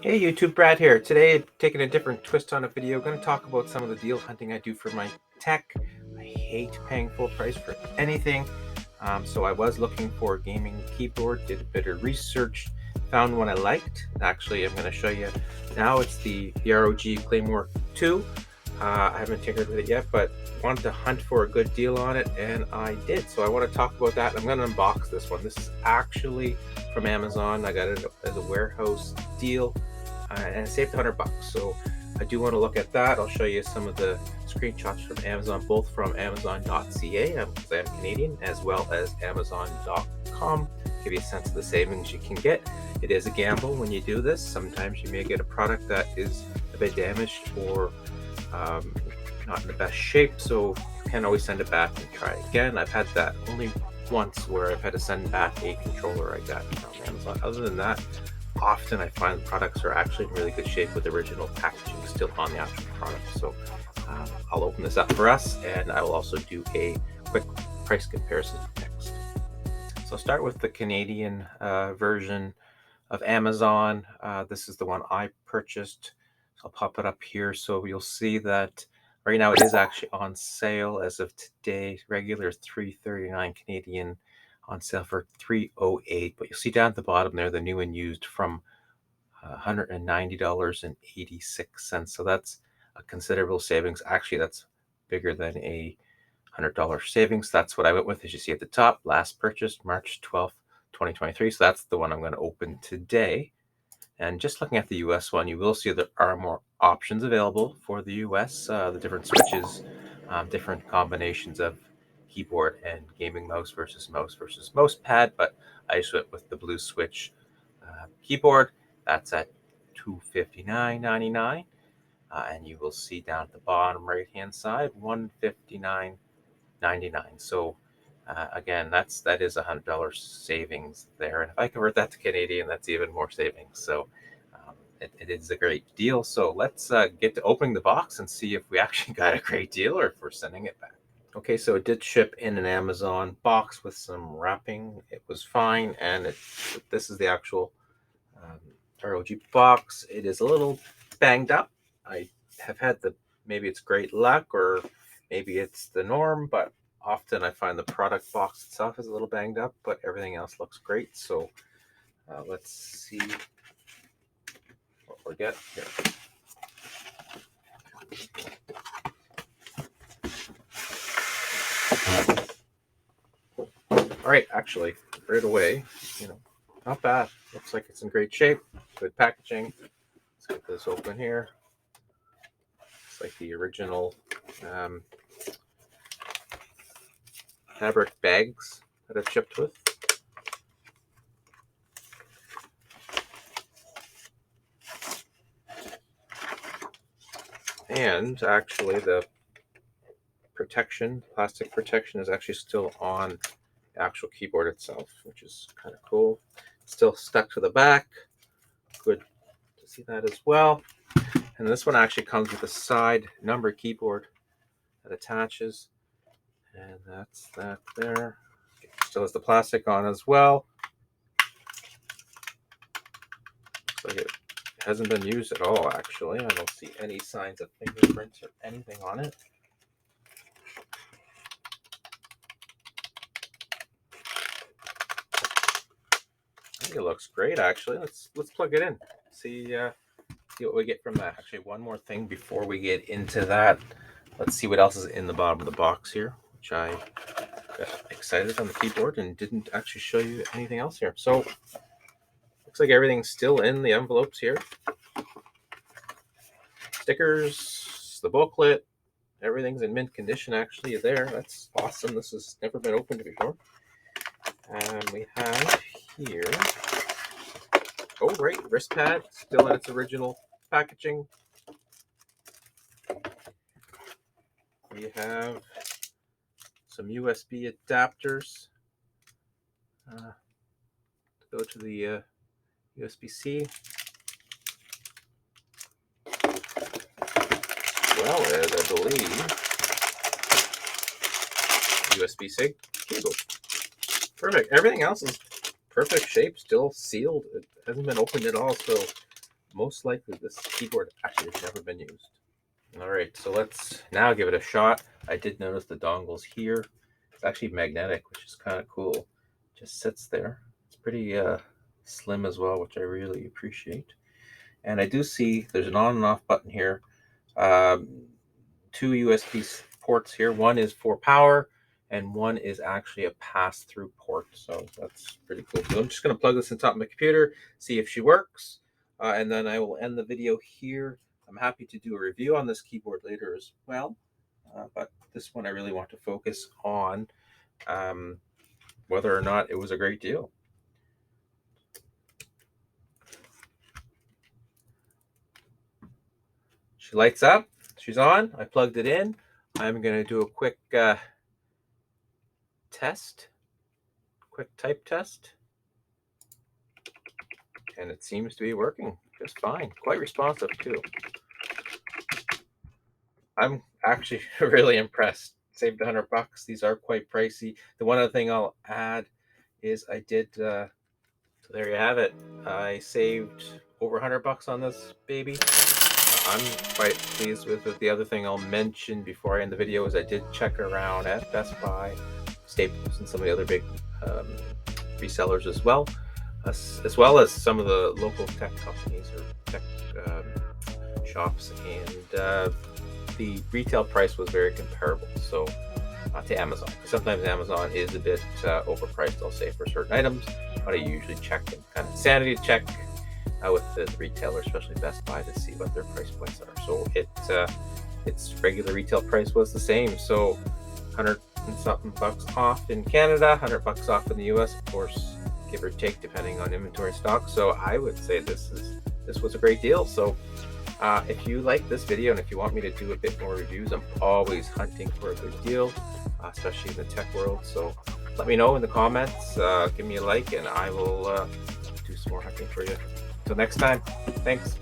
Hey YouTube, Brad here. Today, taking a different twist on a video, going to talk about some of the deal hunting I do for my tech. I hate paying full price for anything, so I was looking for a gaming keyboard, did a bit of research, found one I liked. Actually, I'm going to show you now. It's the ROG Claymore 2. I haven't tinkered with it yet, but wanted to hunt for a good deal on it, and I did. So I want to talk about that. I'm going to unbox this one. This is actually from Amazon. I got it as a warehouse deal. And I saved $100. So I do want to look at that. I'll show you some of the screenshots from Amazon, both from Amazon.ca, because I'm Canadian, as well as Amazon.com. Give you a sense of the savings you can get. It is a gamble when you do this. Sometimes you may get a product that is a bit damaged or not in the best shape, so you can always send it back and try again. I've had that only once where I've had to send back a controller I got from Amazon. Other than that, often I find products are actually in really good shape with the original packaging still on the actual product. So I'll open this up for us, and I will also do a quick price comparison next. So I'll start with the Canadian version of Amazon. This is the one I purchased. So I'll pop it up here so you'll see that right now it is actually on sale as of today. Regular $3.39 Canadian, on sale for $3.08. But you'll see down at the bottom there the new and used from $190.86. So that's a considerable savings. Actually, that's bigger than a $100 savings. That's what I went with, as you see at the top. Last purchased March 12th, 2023. So that's the one I'm going to open today. And just looking at the US one, you will see there are more options available for the US, the different switches, different combinations of keyboard and gaming mouse versus mouse pad. But I just went with the blue switch keyboard. That's at $259.99. And you will see down at the bottom right hand side $159.99. So again, that is $100 savings there, and if I convert that to Canadian, that's even more savings. So it is a great deal. So let's get to opening the box and see if we actually got a great deal or if we're sending it back. Okay, so it did ship in an Amazon box with some wrapping. It was fine, and this is the actual ROG box. It is a little banged up. I have had maybe it's great luck or maybe it's the norm, but often I find the product box itself is a little banged up, but everything else looks great. So let's see what we get here. All right, actually, right away, not bad. Looks like it's in great shape. Good packaging. Let's get this open here. It's like the original fabric bags that I've shipped with. And actually the plastic protection is actually still on the actual keyboard itself, which is kind of cool. Still stuck to the back. Good to see that as well. And this one actually comes with a side number keyboard that attaches. And that's that there. Still has the plastic on as well. Looks like it hasn't been used at all, actually. I don't see any signs of fingerprints or anything on it. I think it looks great, actually. Let's plug it in. See what we get from that. Actually, one more thing before we get into that. Let's see what else is in the bottom of the box here, which I got excited on the keyboard and didn't actually show you anything else here. So looks like everything's still in the envelopes here. Stickers, the booklet, everything's in mint condition actually there. That's awesome. This has never been opened before. And we have here, oh great, wrist pad, still in its original packaging. We have some USB adapters to go to the USB-C, as well as, I believe, USB-C cable. Perfect. Everything else is perfect shape, still sealed. It hasn't been opened at all, so most likely this keyboard actually has never been used. All right, so let's now give it a shot. I did notice the dongle's here. It's actually magnetic, which is kind of cool. Just sits there. It's pretty slim as well, which I really appreciate. And I do see there's an on and off button here. Two USB ports here. One is for power, and one is actually a pass-through port. So that's pretty cool. So I'm just going to plug this in top of my computer, see if she works, and then I will end the video here. I'm happy to do a review on this keyboard later as well, but this one I really want to focus on whether or not it was a great deal. She lights up. She's on. I plugged it in. I'm going to do a quick quick type test. And it seems to be working just fine. Quite responsive too. I'm actually really impressed. Saved $100. These are quite pricey. The one other thing I'll add is I did, so there you have it. I saved over $100 on this baby. I'm quite pleased with it. The other thing I'll mention before I end the video is I did check around at Best Buy, Staples, and some of the other big resellers as well as some of the local tech companies or tech shops, and the retail price was very comparable. So to Amazon. Sometimes Amazon is a bit overpriced, I'll say, for certain items, but I usually check and kind of sanity check with the retailer, especially Best Buy, to see what their price points are. So its regular retail price was the same. So 100 and something bucks off in Canada, $100 off in the US, of course, give or take depending on inventory stock. So I would say this was a great deal. So if you like this video and if you want me to do a bit more reviews, I'm always hunting for a good deal, especially in the tech world. So let me know in the comments, give me a like, and I will do some more hunting for you. Until next time, thanks.